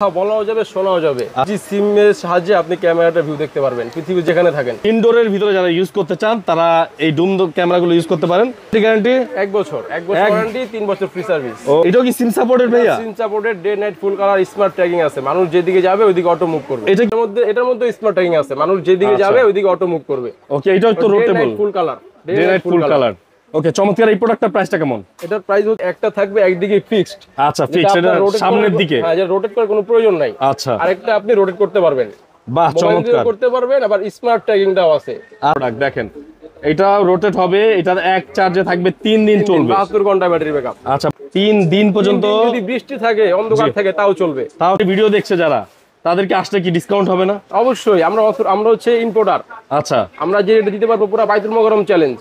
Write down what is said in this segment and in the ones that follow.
বলাও যাবে, শোনাও যাবে। জি সিমের সাহায্যে আপনি ক্যামেরাটা ভিউ দেখতে পারবেন পৃথিবীর যেখানে থাকেন। ইনডোরের ভিতরে যারা ইউজ করতে চান তারা এই ডুম ক্যামেরাগুলো ইউজ করতে পারেন। গ্যারান্টি 1 বছর ওয়ারেন্টি, 3 বছর ফ্রি সার্ভিস। ও এটাও কি সিম সাপোর্টেড ভাইয়া? SIM supported, day night full colour smart tracking আছে। মানুষ যেদিকে যাবে ওইদিকে অটো মুভ করবে। এটার মধ্যে স্মার্ট ট্র্যাকিং আছে। মানুষ যেদিকে যাবে ওইদিকে অটো মুভ করবে। ওকে, এটাও তো rotatable full colour, day night full colour. Okay, চমৎকার। এই প্রোডাক্টটার প্রাইসটা কেমন? এটার প্রাইস হচ্ছে একটা থাকবে একদিকে ফিক্সড। আচ্ছা, ফিক্সড, এটা সামনের দিকে। হ্যাঁ, যেটা রোটেট করার কোনো প্রয়োজন নাই। আচ্ছা, আরেকটা আপনি রোটেট করতে পারবেন। বাহ, চমৎকার করতে পারবেন, আবার স্মার্ট ট্র্যাকিংটাও আছে। প্রোডাক্ট দেখেন, এটা রোটেট হবে, এটার এক চার্জে থাকবে 3 দিন চলবে, 72 ঘন্টা ব্যাটারি ব্যাকআপ। আচ্ছা, 3 দিন পর্যন্ত। যদি বৃষ্টি থাকে, অন্ধকার থাকে, তাও চলবে। তাও ভিডিও দেখছে যারা, তাদেরকে আসলে কি ডিসকাউন্ট হবে না? অবশ্যই। আমরা হচ্ছে ইম্পোর্টার। আচ্ছা, আমরা যে রেটে দিতে পারবো পুরো বাইতুল মোকাররম চ্যালেঞ্জ।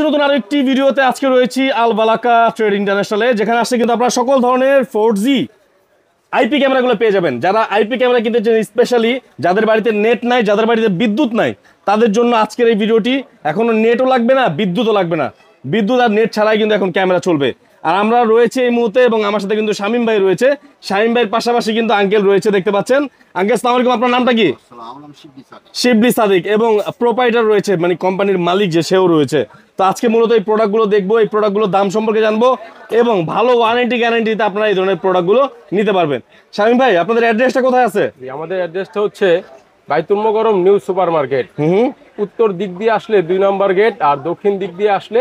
নতুন আরেকটি ভিডিওতে আজকে রয়েছি আল বালাকা ট্রেড ইন্টারন্যাশনালে, যেখানে আসলে কিন্তু আপনারা সকল ধরনের 4G আইপি ক্যামেরাগুলো পেয়ে যাবেন। যারা আইপি ক্যামেরা কিনতে চান, স্পেশালি যাদের বাড়িতে নেট নাই, যাদের বাড়িতে বিদ্যুৎ নাই, তাদের জন্য আজকের এই ভিডিওটি। এখনো নেটও লাগবে না, বিদ্যুৎও লাগবে না, বিদ্যুৎ আর নেট ছাড়াই কিন্তু এখন ক্যামেরা চলবে। আর আমরা রয়েছে এই মুহূর্তে, এবং আমার সাথে কিন্তু শামীম ভাই রয়েছে। শামীম ভাইয়ের পাশাপাশি কিন্তু আঙ্কেল রয়েছে, দেখতে পাচ্ছেন। আঙ্কেল, আসসালামু আলাইকুম। আপনার নামটা কি? শিবলি সাদিক। এবং প্রোপাইটার রয়েছে, মানে কোম্পানির মালিক যে, সেও রয়েছে। তো আজকে মূলত এই প্রোডাক্টগুলো দেখবো, এই প্রোডাক্টগুলোর দাম সম্পর্কে জানবো, এবং ভালো ওয়ারেন্টি গ্যারান্টিতে আপনারা এই ধরনের প্রোডাক্টগুলো নিতে পারবেন। শামীম ভাই, আপনাদের অ্যাড্রেসটা কোথায় আছে? আমাদের অ্যাড্রেসটা হচ্ছে বাইতুল মোকাররম নিউ সুপার মার্কেট। উত্তর দিক দিয়ে আসলে 2 নম্বর গেট, আর দক্ষিণ দিক দিয়ে আসলে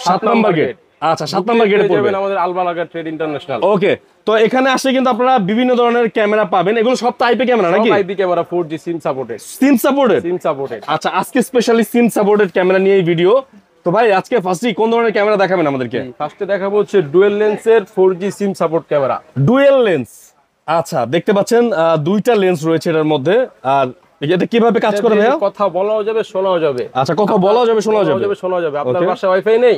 7 নম্বর গেট। আচ্ছা, 7 নম্বর গেটে পড়বেন আমাদের আল বালাকা ট্রেড ইন্টারন্যাশনাল। ওকে, তো এখানে আসলে কিন্তু আপনারা বিভিন্ন ধরনের ক্যামেরা পাবেন। এগুলো সব আইপি ক্যামেরা নাকি? IP camera, 4G SIM supported. SIM supported? SIM supported. আচ্ছা, আজকে স্পেশালি সিম সাপোর্টেড ক্যামেরা নিয়ে এই ভিডিও। তো ভাই, আজকে ফার্স্টলি কোন ধরনের ক্যামেরা দেখাবেন আমাদেরকে? ফার্স্টে দেখাবো হচ্ছে ডুয়াল লেন্সের 4G সিম সাপোর্ট ক্যামেরা। ডুয়াল লেন্স, আচ্ছা, দেখতে পাচ্ছেন দুইটা লেন্স রয়েছে এটার মধ্যে। আর এটা কিভাবে কাজ করে ভাইয়া? কথা বলাও যাবে, শোনাও যাবে। আচ্ছা, কথা বলাও যাবে, শোনাও যাবে। শোনাও যাবে। আপনার বাসায় ওয়াইফাই নেই,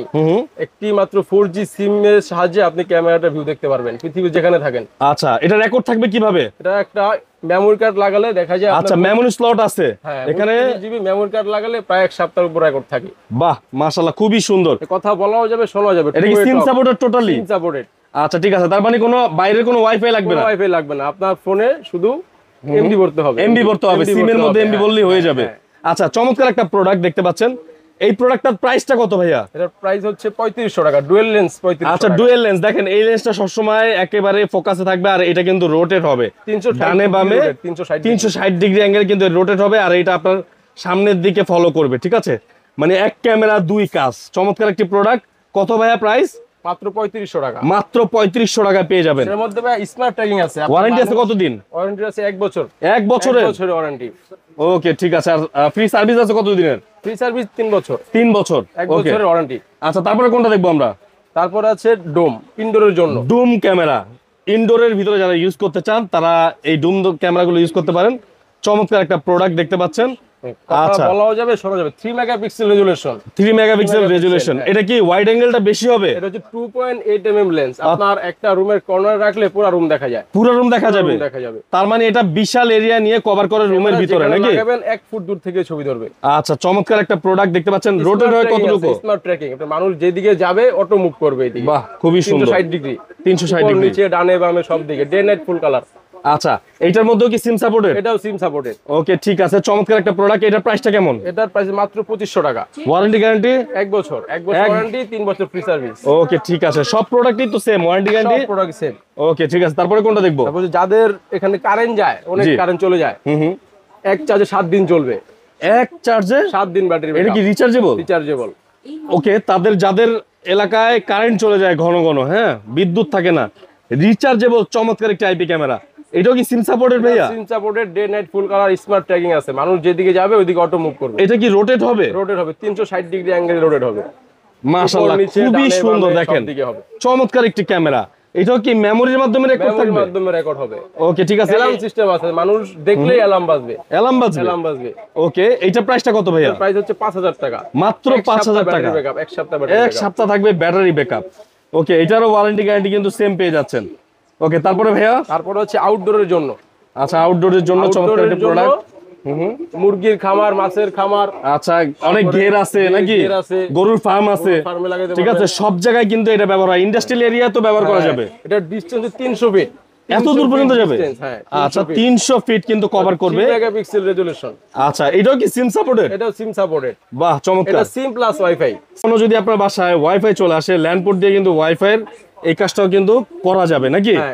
একটি মাত্র 4G সিমের সাহায্যে আপনি ক্যামেরাটা ভিউ দেখতে পারবেন পৃথিবীর যেখানে থাকেন। আচ্ছা, এটা রেকর্ড থাকবে কিভাবে? এটা একটা মেমোরি কার্ড লাগালে দেখা যায়। আচ্ছা, মেমোরি স্লট আছে এখানে। জিবি মেমোরি কার্ড লাগালে প্রায় 1 সপ্তাহের উপর রেকর্ড থাকে। বাহ, মাশাআল্লাহ, খুবই সুন্দর। কথা বলাও যাবে, শোনাও যাবে। এটা কি SIM supported totally? SIM supported. আচ্ছা, ঠিক আছে। তার মানে কোনো বাইরের কোনো ওয়াইফাই লাগবে না? ওয়াইফাই লাগবে না, আপনার ফোনে শুধু এমবি ভরতে হবে। এমবি ভরতে হবে, সিমের মধ্যে এমবি বললেই হয়ে যাবে। আচ্ছা, চমৎকার একটা প্রোডাক্ট দেখতে পাচ্ছেন। এই প্রোডাক্টটার প্রাইসটা কত ভাইয়া? এটার প্রাইস হচ্ছে 3500 টাকা। Dual lens 3500। আচ্ছা, ডুয়াল লেন্স। দেখেন, এই লেন্সটা সবসময় একেবারে ফোকাসে থাকবে, আর এটা কিন্তু রোটেট হবে 360 ডানে বামে 360 ডিগ্রি অ্যাঙ্গেল কিন্তু রোটেট হবে, আর এটা আপনার সামনের দিকে ফলো করবে। ঠিক আছে, মানে এক ক্যামেরা দুই কাজ। চমৎকার একটি প্রোডাক্ট। কত ভাইয়া প্রাইস? মাত্র 3500 টাকা। মাত্র 3500 টাকা পেয়ে যাবেন। এর মধ্যে ভাই স্মার্ট ট্র্যাকিং আছে। ওয়ারেন্টি আছে কতদিন? ওয়ারেন্টি আছে 1 বছর। 1 বছরের ওয়ারেন্টি। ওকে, ঠিক আছে। আর ফ্রি সার্ভিস আছে কত দিনের? ফ্রি সার্ভিস 3 বছর। 3 বছর, 1 বছরের ওয়ারেন্টি। আচ্ছা, তারপরে কোনটা দেখবো আমরা? তারপর আছে ডোম, ইনডোরের জন্য। ডুম ক্যামেরা, ইনডোরের ভিতরে যারা ইউজ করতে চান তারা এই ডুম ক্যামেরাগুলো ইউজ করতে পারেন। চমৎকার একটা প্রোডাক্ট দেখতে পাচ্ছেন। আচ্ছা, বলাও যাবে, শোনা যাবে। 3 মেগাপিক্সেল রেজোলিউশন। 3 megapixel resolution. এটা কি ওয়াইড অ্যাঙ্গেলটা বেশি হবে? এটা হচ্ছে 2.8 mm লেন্স। আপনার একটা রুমের কর্নারে রাখলে পুরো রুম দেখা যায়। পুরো রুম দেখা যাবে। তার মানে এটা বিশাল এরিয়া নিয়ে কভার করে রুমের ভিতরে নাকি? লাগাবেন 1 ফুট দূর থেকে ছবি ধরবে। আচ্ছা, চমৎকার একটা প্রোডাক্ট দেখতে পাচ্ছেন। রোটেট হয় কতটুকু? Smart tracking. মানুষ যেদিকে যাবে অটো মুভ করবে এদিকে। বাহ, খুবই সুন্দর। 360 ডিগ্রি। 360 ডিগ্রি, নিচে ডানে বামে সব দিকে, ডে নাইট ফুল কালার। আচ্ছা, এটার মধ্যেও কি সিম সাপোর্টেড? এটাও সিম সাপোর্টেড। ওকে, ঠিক আছে। চমৎকার একটা প্রোডাক্ট। এটার প্রাইসটা কেমন? এটার প্রাইস মাত্র 2500 টাকা। ওয়ারেন্টি গ্যারান্টি 1 বছর ওয়ারেন্টি, 3 বছর ফ্রি সার্ভিস। ওকে, ঠিক আছে। সব প্রোডাক্টই তো সেম ওয়ারেন্টি গ্যারান্টি? সব প্রোডাক্ট সেম। ওকে, ঠিক আছে। তারপরে কোনটা দেখবো? তারপর যাদের এখানে কারেন্ট যায়, অনেক কারেন্ট চলে যায়, এক চার্জে 7 দিন চলবে। এক চার্জে 7 দিন ব্যাটারি। এটা কি রিচার্জেবল? রিচার্জেবল। ওকে, যাদের এলাকায় কারেন্ট চলে যায় ঘন ঘন, হ্যাঁ, বিদ্যুৎ থাকে না, রিচার্জেবল চমৎকার একটা আইপি ক্যামেরা। এটাও কি সিম সাপোর্টেড ভাইয়া? SIM supported, day night full colour smart tracking আছে। মানুষ যেদিকে যাবে ওইদিকে অটো মুভ করবে। এটা কি রোটেট হবে? রোটেট হবে, 360 ডিগ্রি অ্যাঙ্গেলে রোটেট হবে। মাশাআল্লাহ, খুবই সুন্দর। দেখেন, চমৎকার একটি ক্যামেরা। এটাও কি মেমোরির মাধ্যমে রেকর্ড থাকবে? মেমোরির মাধ্যমে রেকর্ড হবে। ওকে, ঠিক আছে। অ্যালার্ম সিস্টেম আছে, মানুষ দেখলেই অ্যালার্ম বাজবে। অ্যালার্ম বাজবে। ওকে, এইটা প্রাইসটা কত ভাইয়া? প্রাইস হচ্ছে 5000 টাকা। মাত্র 5000 টাকা। 1 সপ্তাহ থাকবে ব্যাটারি ব্যাকআপ। ওকে, এটারও ওয়ারেন্টি গ্যারান্টি কিন্তু সেম পেয়ে যাচ্ছেন। ওকে, তারপরে ভাইয়া? তারপরে হচ্ছে আউটডোরের জন্য। আচ্ছা, আউটডোরের জন্য চমৎকার একটা প্রোডাক্ট। মুরগির খামার, মাছের খামার। আচ্ছা, অনেক ঘের আছে নাকি? গরুর ফার্ম আছে। ঠিক আছে, সব জায়গায় কিন্তু এটা ব্যবহার হয়। ইন্ডাস্ট্রিয়াল এরিয়া তো ব্যবহার করা যাবে। এটা ডিসটেন্স 300 ফিট। এত দূর পর্যন্ত যাবে? হ্যাঁ, আচ্ছা 300 ফিট কিন্তু কভার করবে। 3 মেগাপিক্সেল রেজোলিউশন। আচ্ছা এটাও কি সিম সাপোর্টেড? এটাও সিম সাপোর্টেড। বাহ চমৎকার। এটা সিম প্লাস ওয়াইফাই। কোনো যদি আপনার বাসায় ওয়াইফাই চলে আসে, ল্যান্ড পোর্ট দিয়ে কিন্তু ওয়াইফাই এর এই কাজটাও কিন্তু করা যাবে নাকি? হ্যাঁ,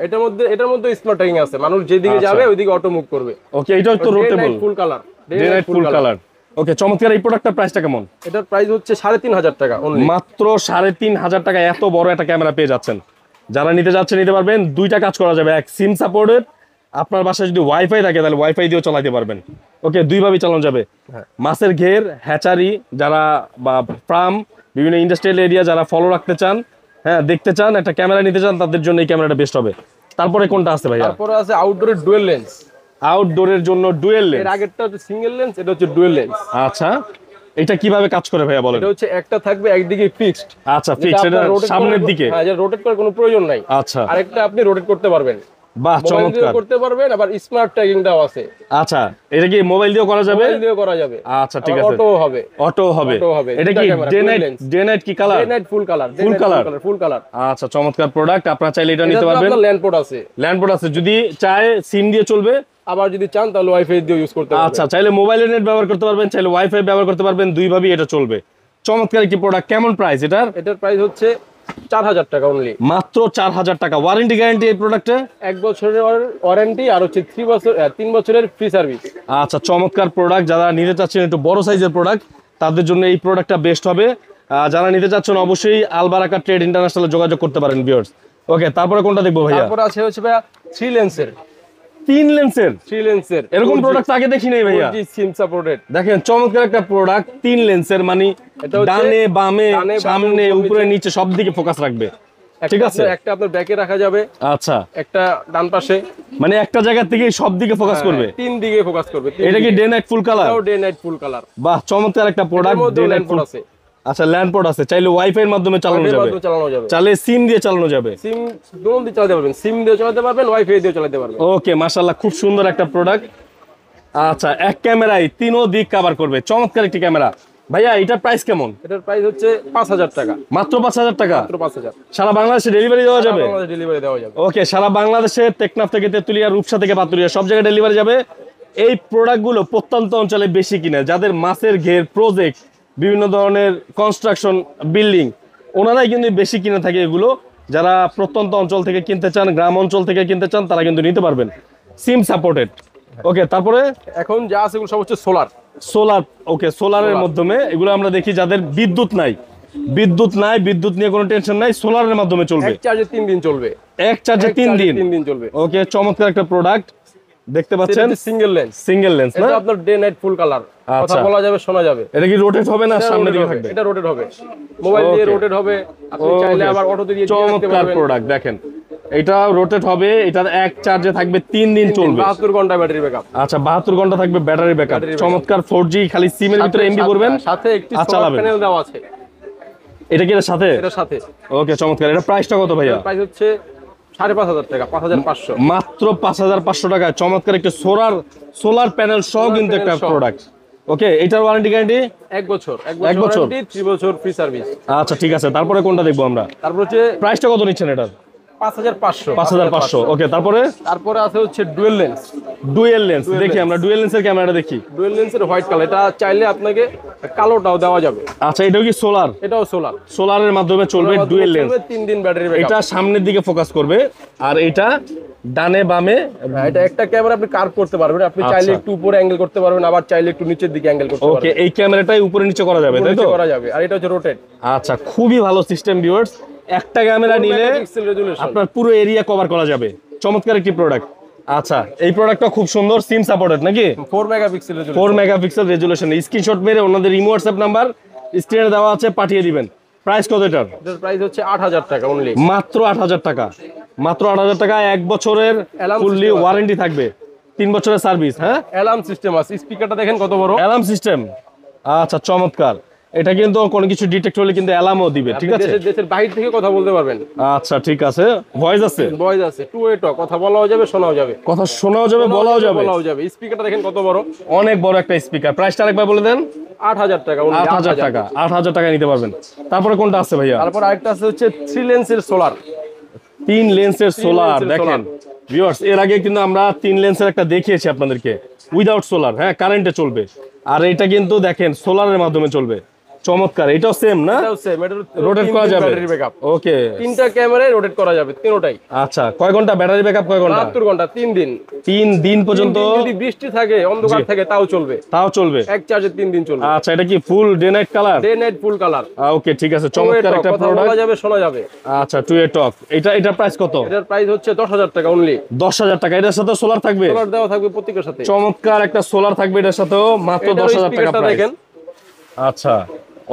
এটার মধ্যে স্মার্ট ট্র্যাকিং আছে, মানুষ যেদিকে যাবে ওইদিকে অটো মুভ করবে। ওকে এটাও তো rotatable, full colour, day night full colour. Okay চমৎকার। এই প্রোডাক্টটার প্রাইসটা কেমন? এটার প্রাইস হচ্ছে 3,500 টাকা অনলি। মাত্র 3,500 টাকা এত বড় একটা ক্যামেরা পেয়ে যাচ্ছেন। যারা নিতে যাচ্ছেন নিতে পারবেন। দুইটা কাজ করা যাবে, এক সিম সাপোর্টেড, আপনার বাসায় যদি ওয়াইফাই থাকে তাহলে ওয়াইফাই দিয়েও চালাতে পারবেন। ওকে দুইভাবেই চালানো যাবে। মাছের ঘের, হ্যাচারি যারা বা ফার্ম, বিভিন্ন ইন্ডাস্ট্রিয়াল এরিয়া যারা ফলো রাখতে চান, হ্যাঁ দেখতে চান, একটা ক্যামেরা নিতে চান, তাদের জন্য এই ক্যামেরাটা বেস্ট হবে। তারপরে কোনটা আছে ভাইয়া? তারপরে আছে আউটডোরের ডুয়াল লেন্স। আউটডোরের জন্য ডুয়েল এর লেন্স। আগেরটা হচ্ছে সিঙ্গেল লেন্স, এটা হচ্ছে ডুয়াল লেন্স। আচ্ছা এটা কিভাবে কাজ করে ভাইয়া বলেন? এটা হচ্ছে একটা থাকবে একদিকে ফিক্সড। আচ্ছা ফিক্স, এটা সামনের দিকে। হ্যাঁ, যেটা রোটেট করার কোনো প্রয়োজন নাই। আচ্ছা আরেকটা আপনি রোটেট করতে পারবেন। বাহ মোবাইল দিয়েও চমৎকার। করতে পারবেন, আবার স্মার্ট ট্র্যাকিংটাও আছে। আচ্ছা এটা কি মোবাইল দিয়েও করা যাবে? মোবাইল দিয়েও করা যাবে। আচ্ছা ঠিক আছে। অটো হবে। অটো হবে। অটো হবে। এটা দুইটা কি camera, day dual night? lens। Day night কি colour? Day night full colour. Full color? Full colour. আচ্ছা চমৎকার প্রোডাক্ট, আপনারা চাইলে এটা নিতে এটা পারবেন। আপনার ল্যান্ড পোর্ট আছে। ল্যান্ড পোর্ট আছে, যদি চায় সিম দিয়ে চলবে। আবার যদি চান তাহলে ওয়াইফাই দিয়ে ইউজ করতে পারবেন। আচ্ছা চাইলে মোবাইলের নেট ব্যবহার করতে পারবেন, চাইলে ওয়াইফাই ব্যবহার করতে পারবেন, দুইভাবেই এটা চলবে। চমৎকার একটি প্রোডাক্ট। কেমন প্রাইস এটার? এটার প্রাইস হচ্ছে 4,000 টাকা অনলি। মাত্র 4,000 টাকা। ওয়ারেন্টি গ্যারান্টি এই প্রোডাক্টে? 1 বছরের ওয়ারেন্টি আর হচ্ছে 3 বছরের ফ্রি সার্ভিস। আচ্ছা চমৎকার প্রোডাক্ট। যারা নিতে চাচ্ছেন একটু বড় সাইজের প্রোডাক্ট, তাদের জন্য এই প্রোডাক্টটা বেস্ট হবে। যারা নিতে চাচ্ছেন অবশ্যই আল বারাকা ট্রেড ইন্টারন্যাশনালে যোগাযোগ করতে পারেন ভিউয়ার্স। ওকে তারপরে কোনটা দেখবো ভাইয়া? তারপর আছে হচ্ছে ভাইয়া 3 লেন্সের। 3 লেন্সের? 3 লেন্সের এরকম প্রোডাক্ট আগে দেখি নাই ভাইয়া। 4G SIM supported. দেখেন চমৎকার একটা প্রোডাক্ট, 3 লেন্সের, মানে এটা হচ্ছে ডানে বামে ডানে, বামে, সামনে উপরে নিচে। নিচে সব দিকে ফোকাস রাখবে। ঠিক আছে, একটা আপনার ব্যাকে রাখা যাবে, আচ্ছা একটা ডান পাশে, মানে একটা জায়গা থেকে সব দিকে ফোকাস করবে। 3 দিকে ফোকাস করবে। এটা কি day night full colour? Day night full colour. বাহ চমৎকার একটা প্রোডাক্ট, ডে নাইট ফুল আছে। আচ্ছা ল্যান্ড পোর্ট আছে, চাইলে ওয়াইফাই এর মাধ্যমে চালানো যাবে, চালানো যাবে, চাইলে সিম দিয়ে চালানো যাবে। সিম দুটো দিয়ে চালাতে পারবেন, সিম দিয়ে চালাতে পারবেন, ওয়াইফাই দিয়ে চালাতে পারবেন। ওকে মাশাআল্লাহ, খুব সুন্দর একটা প্রোডাক্ট। আচ্ছা এক ক্যামেরায় তিনও দিক কভার করবে, চমৎকার একটি ক্যামেরা। ভাইয়া এটার প্রাইস কেমন? এটার প্রাইস হচ্ছে 5,000 টাকা। মাত্র 5,000 টাকা? মাত্র 5,000। সারা বাংলাদেশে ডেলিভারি দেওয়া যাবে? বাংলাদেশে ডেলিভারি দেওয়া যাবে। ওকে সারা বাংলাদেশে টেকনাফ থেকে তেতুলিয়া, রূপসা থেকে পাতুরিয়া সব জায়গায় ডেলিভারি যাবে। এই প্রোডাক্টগুলো প্রত্যন্ত অঞ্চলে বেশি কিনে, যাদের মাছের ঘের প্রজেক্ট, বিভিন্ন ধরনের কনস্ট্রাকশন, বিল্ডিং, ওনারাই কিন্তু বেশি কিনে থাকে এগুলো। যারা প্রত্যন্ত অঞ্চল থেকে কিনতে চান, গ্রাম অঞ্চল থেকে কিনতে চান, তারা কিন্তু নিতে পারবেন, সিম সাপোর্টেড। ওকে তারপরে এখন যা আছে এগুলো সব হচ্ছে সোলার। সোলার, ওকে সোলারের মাধ্যমে এগুলো আমরা দেখি, যাদের বিদ্যুৎ নাই, বিদ্যুৎ নিয়ে কোনো টেনশন নাই, সোলারের মাধ্যমে চলবে। এক চার্জে 3 দিন চলবে। এক চার্জে 3 দিন? 3 দিন চলবে। ওকে চমৎকার একটা প্রোডাক্ট দেখতে পাচ্ছেন, সিঙ্গেল লেন্স। সিঙ্গেল লেন্স না? এটা আপনার ডে নাইট ফুল কালার, কথা আচ্ছা। বলা যাবে, শোনা যাবে। এটা কি রোটেট হবে না সামনের দিকে থাকবে? এটা রোটেট হবে, মোবাইল দিয়ে Okay. রোটেট হবে, আপনি চাইলে Okay. আবার অটোতে দিয়ে রাখতে চমৎকার পারবেন। প্রোডাক্ট দেখেন, এটা রোটেট হবে, এটা এক চার্জে থাকবে 3 দিন চলবে। 72 ঘন্টা ব্যাটারি ব্যাকআপ। আচ্ছা 72 ঘন্টা থাকবে ব্যাটারি ব্যাকআপ। Battery backup। চমৎকার 4G, খালি সিমের ভিতরে এমবি করবেন, সাথে একটি আর সোলার চালাবেন। প্যানেল দেওয়া আছে। এটা কি এর সাথে? এটার সাথে। ওকে চমৎকার। এটা প্রাইসটা কত ভাইয়া? প্রাইস হচ্ছে 5,500 টাকা, 5,500। মাত্র 5,500 টাকা। চমৎকার একটা সোলার প্যানেল সহ কিন্তু একটা panel সহ। প্রোডাক্ট। ওকে এটার ওয়ারেন্টি গ্যারান্টি? 1 বছর, 1 এক বছর। ওয়ারেন্টি, 3 বছর ফ্রি সার্ভিস। আচ্ছা ঠিক আছে, তারপরে কোনটা দেখবো আমরা? তারপর হচ্ছে প্রাইসটা কত নিচ্ছেন এটার? 5,500। 5,500। ওকে তারপরে? তারপরে আছে হচ্ছে ডুয়াল লেন্স। ডুয়েল লেন্স দেখি আমরা, ডুয়েল লেন্সের ক্যামেরাটা দেখি। ডুয়াল লেন্সের হোয়াইট কালার, এটা চাইলে আপনাকে কালোটাও দেওয়া যাবে। আচ্ছা এটাও কি সোলার? এটাও সোলার, সোলারের মাধ্যমে চলবে ডুয়েল লেন্স। 3 দিন ব্যাটারি ব্যাকআপ। এটা সামনের দিকে ফোকাস করবে, আর এটা ডানে বামে। এটা একটা ক্যামেরা আপনি কার্ভ করতে পারবেন, আপনি চাইলে একটু উপরে অ্যাঙ্গেল করতে পারবেন, আবার চাইলে একটু নিচের দিকে অ্যাঙ্গেল করতে পারবেন। ওকে এই ক্যামেরাটাই উপরে নিচে করা যাবে তাই তো? নিচে করা যাবে, আর এটা হচ্ছে রোটেট। আচ্ছা খুবই ভালো সিস্টেম ভিউয়ার্স, একটা ক্যামেরা নিলে মেগাপিক্সেল রেজোলিউশন। আপনার পুরো এরিয়া কভার করা যাবে। চমৎকার একটি প্রোডাক্ট। আচ্ছা এই প্রোডাক্টটা খুব সুন্দর, সিম সাপোর্টেড নাকি? 4 megapixel resolution. 4 megapixel resolution. Screenshot মেরে ওনাদের ইমো হোয়াটসঅ্যাপ নাম্বার স্ক্রিনে দেওয়া আছে, পাঠিয়ে দিবেন। প্রাইস কত এটার? এটার প্রাইস হচ্ছে 8,000 টাকা অনলি। মাত্র 8,000 টাকা। মাত্র 8,000 টাকা। 1 বছরের Alarm ফুললি system আছে। ওয়ারেন্টি থাকবে, 3 বছরের সার্ভিস। হ্যাঁ অ্যালার্ম সিস্টেম আছে, স্পিকারটা দেখেন কত বড়। Alarm system. আচ্ছা চমৎকার। এটা কিন্তু কোনো কিছু ডিটেক্ট হলে কিন্তু অ্যালার্মও দিবে, ঠিক আছে? দেশের বাইরে থেকে কথা বলতে পারবেন। আচ্ছা ঠিক আছে, ভয়েস আছে, ভয়েস আছে, টু ওয়ে টক, কথা বলাও যাবে, শোনাও যাবে। কথা শোনাও যাবে, বলাও যাবে। স্পিকারটা দেখেন কত বড়, অনেক বড় একটা স্পিকার। প্রাইসটা আরেকবার বলে দেন। 8,000 টাকা only, 8,000 টাকা। 8,000 টাকা নিতে পারবেন। তারপরে কোনটা আছে ভাইয়া? তারপর আরেকটা আছে হচ্ছে 3 লেন্সের সোলার। 3 লেন্সের সোলার লেন্সের দেখেন solar। ভিউয়ার্স, এর আগে কিন্তু আমরা 3 লেন্সের একটা দেখিয়েছি আপনাদেরকে উইদাউট সোলার, হ্যাঁ কারেন্টে চলবে। আর এটা কিন্তু দেখেন সোলারের মাধ্যমে চলবে, চমৎকার। এটাও সেম না, এটাও সেম, এটার রোটেট করা যাবে। ব্যাটারি ব্যাকআপ ওকে, তিনটা ক্যামেরায় রোটেট করা যাবে, তিনটাই। আচ্ছা কয় ঘন্টা ব্যাটারি ব্যাকআপ, কয় ঘন্টা? 72 ঘন্টা, 3 দিন। 3 দিন পর্যন্ত 3 দিন যদি বৃষ্টি থাকে, অন্ধকার থাকে, তাও চলবে, তাও চলবে। এক চার্জে 3 দিন চলবে। আচ্ছা, এটা কি full day night colour? Day night full colour. Okay ঠিক আছে, চমৎকার একটা কথা প্রোডাক্ট। বলা যাবে, শোনা যাবে। আচ্ছা, টু এ টক, এটার প্রাইস কত? এটার প্রাইস হচ্ছে 10,000 টাকা অনলি। 10,000 টাকা। এটার সাথে সোলার থাকবে? সোলার দেওয়া থাকবে প্রত্যেকের সাথে। চমৎকার একটা সোলার থাকবে এটার সাথেও, মাত্র 10,000 টাকা প্রাইস। দেখেন, আচ্ছা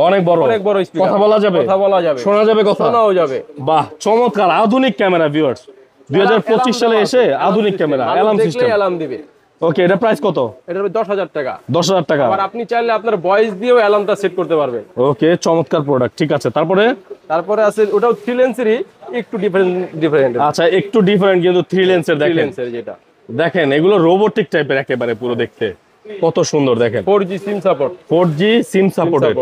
অনেক বড়, অনেক বড় স্পিকার। কথা বলা যাবে, কথা বলা যাবে, শোনা যাবে, কথা শোনাও যাবে। বাহ, চমৎকার আধুনিক ক্যামেরা ভিউয়ার্স। 2025 সালে এসে আধুনিক ক্যামেরা, অ্যালার্ম সিস্টেম। অ্যালার্ম দিবে। ওকে, এটা প্রাইস কত? এটা 10,000 টাকা। 10,000 টাকা। আর আপনি চাইলে আপনার ভয়েস দিয়েও অ্যালার্মটা সেট করতে পারবেন। ওকে, চমৎকার প্রোডাক্ট। ঠিক আছে, তারপরে আছে ওটাও 3 লেন্সেরই, একটু ডিফারেন্ট। আচ্ছা, একটু ডিফারেন্ট কিন্তু 3 লেন্সের। 3 দেখেন লেন্সের যেটা, দেখেন এগুলো রোবোটিক টাইপের একেবারে পুরো, দেখতে কত সুন্দর। দেখেন 4G সিম সাপোর্ট। 4G SIM supported.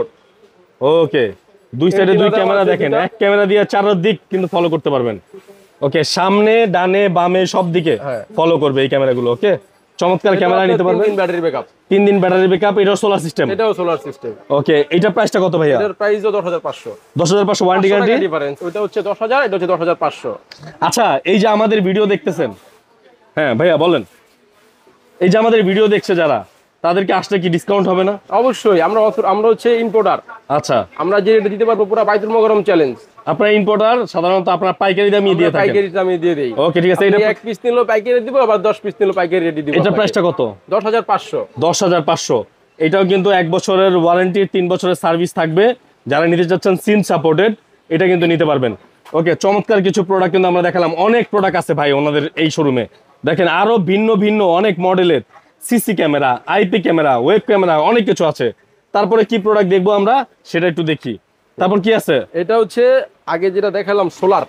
ওকে, দুই সাইডে দুই ক্যামেরা। দেখেন এক ক্যামেরা দিয়ে চারদিক কিন্তু ফলো করতে পারবেন। ওকে, সামনে ডানে বামে সব দিকে ফলো করবে এই ক্যামেরাগুলো। ওকে, চমৎকার ক্যামেরা নিতে পারবেন। 3 দিন ব্যাটারি ব্যাকআপ। 3 দিন ব্যাটারি ব্যাকআপ। এটাও সোলার সিস্টেম? এটাও সোলার সিস্টেম। ওকে, এটার প্রাইসটা কত ভাইয়া? এটার প্রাইসও 10,500। 10,500 ওয়ারেন্টি গ্যারান্টি ডিফারেন্স। ওটা হচ্ছে 10,000, এটা হচ্ছে 10,500। আচ্ছা, এই যে আমাদের ভিডিও দেখতেছেন, হ্যাঁ ভাইয়া বলেন, এই যে আমাদের ভিডিও দেখছে যারা, তাদেরকে আসলে কি ডিসকাউন্ট হবে না? অবশ্যই। আমরা হচ্ছে ইম্পোর্টার। আচ্ছা, আমরা যে রেট দিতে পারবো পুরো বাইতুল মোকাররম চ্যালেঞ্জ। আপনারা ইম্পোর্টার, সাধারণত আপনারা পাইকারি দামই দিয়ে থাকেন। পাইকারি দামে দিয়ে দেই। ওকে ঠিক আছে, এটা এটা 1 পিস নিলেও পাইকারি দিব, আবার 10 পিস নিলেও পাইকারি রেট দিব। এটা প্রাইসটা কত? 10,500। 10,500। এটাও কিন্তু 1 বছরের ওয়ারেন্টি, 3 বছরের সার্ভিস থাকবে। যারা নিতে চাচ্ছেন সিম সাপোর্টেড, এটা কিন্তু নিতে পারবেন। ওকে, চমৎকার কিছু প্রোডাক্ট কিন্তু আমরা দেখালাম। অনেক প্রোডাক্ট আছে ভাই ওনাদের এই শোরুমে। দেখেন আরো ভিন্ন ভিন্ন অনেক মডেলের CC camera, IP camera, web camera, অনেক কিছু আছে। তারপরে কি প্রোডাক্ট দেখবো আমরা সেটা একটু দেখি। তারপর কি আছে? এটা হচ্ছে আগে যেটা দেখালাম সোলার।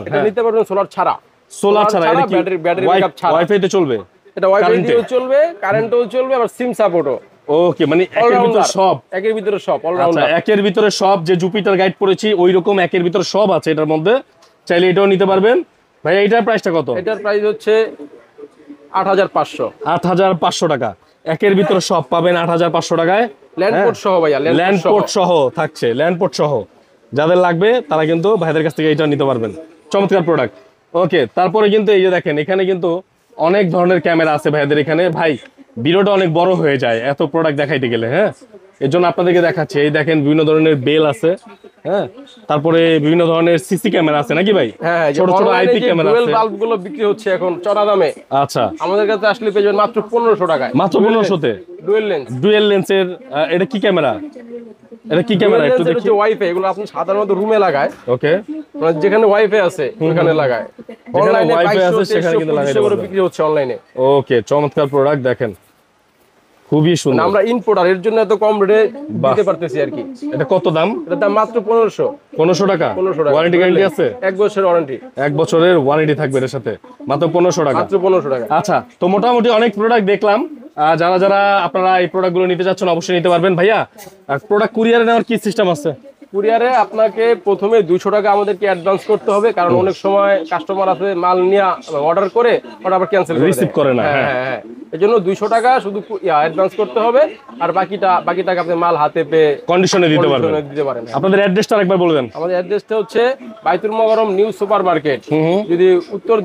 এটা নিতে পারবেন সোলার ছাড়া। সোলার ছাড়া, এটা কি ব্যাটারি ব্যাকআপ ছাড়া? ওয়াইফাই তে চলবে? এটা ওয়াইফাই দিয়েও চলবে, কারেন্টও চলবে, আবার সিম সাপোর্টও। ওকে, মানে একের ভিতরে সব। একের ভিতরে সব, আচ্ছা, অলরাউন্ডার। একের ভিতরে সব। যে জুপিটার গাইড পড়েছি ওই রকম একের ভিতরে সব আছে এটার মধ্যে। চাইলে এটাও নিতে পারবেন। ভাই এইটার প্রাইসটা কত? এটার প্রাইস হচ্ছে 8,500। 8,500 টাকা। একের ভিতরে সব পাবেন 8,500 টাকায়। ল্যান্ডপোর্ট সহ ভাইয়া, ল্যান্ডপোর্ট সহ থাকছে, ল্যান্ডপোর্ট সহ। যাদের লাগবে তারা কিন্তু ভাইদের কাছ থেকে এটা নিতে পারবেন। চমৎকার প্রোডাক্ট। ওকে, তারপরে কিন্তু এই যে দেখেন এখানে কিন্তু অনেক ধরনের ক্যামেরা আছে ভাইদের এখানে। ভাই ভিডিওটা অনেক বড় হয়ে যায় এত প্রোডাক্ট দেখাইতে গেলে, হ্যাঁ এর জন্য আপনাদেরকে দেখাচ্ছি। এই দেখেন বিভিন্ন ধরনের বেল আছে, হ্যাঁ তারপরে বিভিন্ন ধরনের সিসি ক্যামেরা আছে নাকি ভাই? হ্যাঁ, ছোট ছোট আইপি ক্যামেরা আছে। বাল্ব গুলো বিক্রি হচ্ছে এখন চড়া দামে। আচ্ছা, আমাদের কাছে আসলে পেয়ে যাবেন মাত্র 1,500 টাকায়। মাত্র 1500-তে ডুয়াল লেন্স। ডুয়াল লেন্সের। এটা কি ক্যামেরা? এটা কি ক্যামেরা একটু দেখি। হচ্ছে ওয়াইফাই। এগুলো আপনি সাধারণত রুমে লাগায়। ওকে, মানে যেখানে ওয়াইফাই আছে ওখানে লাগায়। অনলাইনে ওয়াইফাই আছে সেখানে কিন্তু লাগাইতে পারবেন। বিক্রি হচ্ছে অনলাইনে। ওকে, চমৎকার প্রোডাক্ট। দেখেন খুবই সুন্দর। আমরা ইম্পোর্টার, এর জন্য এত কম রেটে দিতে পারতেছি আর কি। এটা কত দাম? এটা দাম মাত্র 1500। 1500 টাকা। 1500 টাকা। ওয়ারেন্টি গ্যারান্টি আছে? 1 বছরের ওয়ারেন্টি। 1 বছরের ওয়ারেন্টি থাকবে এর সাথে, মাত্র 1500 টাকা। মাত্র 1500 টাকা। আচ্ছা, তো মোটামুটি অনেক প্রোডাক্ট দেখলাম। যারা যারা আপনারা এই প্রোডাক্টগুলো নিতে চাচ্ছেন অবশ্যই নিতে পারবেন। ভাইয়া প্রোডাক্ট কুরিয়ারে নেওয়ার কি সিস্টেম আছে? কুরিয়ারে আপনাকে প্রথমে 200 টাকা আমাদেরকে অ্যাডভান্স করতে হবে, কারণ অনেক সময় কাস্টমার আছে মাল নিয়ে অর্ডার করে ওটা আবার ক্যান্সেল করে রিসিভ করে না। হ্যাঁ, এই জন্য 200 টাকা শুধু অ্যাডভান্স করতে হবে, আর বাকি টাকা আপনি মাল হাতে পেয়ে কন্ডিশনে দিতে পারবেন। আপনাদের অ্যাড্রেসটা আরেকবার বলবেন। আমাদের অ্যাড্রেসটা হচ্ছে বাইতুল মোকাররম নিউ সুপার মার্কেট। যদি উত্তর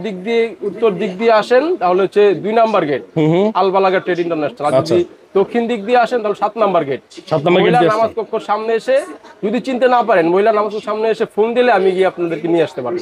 দিক দিয়ে আসেন তাহলে হচ্ছে 2 নাম্বার গেট, আল বালাকা ট্রেড ইন্টারন্যাশনাল। আর যদি দক্ষিণ দিক দিয়ে আসেন তাহলে 7 নাম্বার গেট। 7 নাম্বার গেট দিয়ে নামাজ কক্ষের সামনে এসে, যদি চিনতে না পারেন মহিলা নামাজ কক্ষের সামনে এসে ফোন দিলে আমি গিয়ে আপনাদেরকে নিয়ে আসতে পারবো।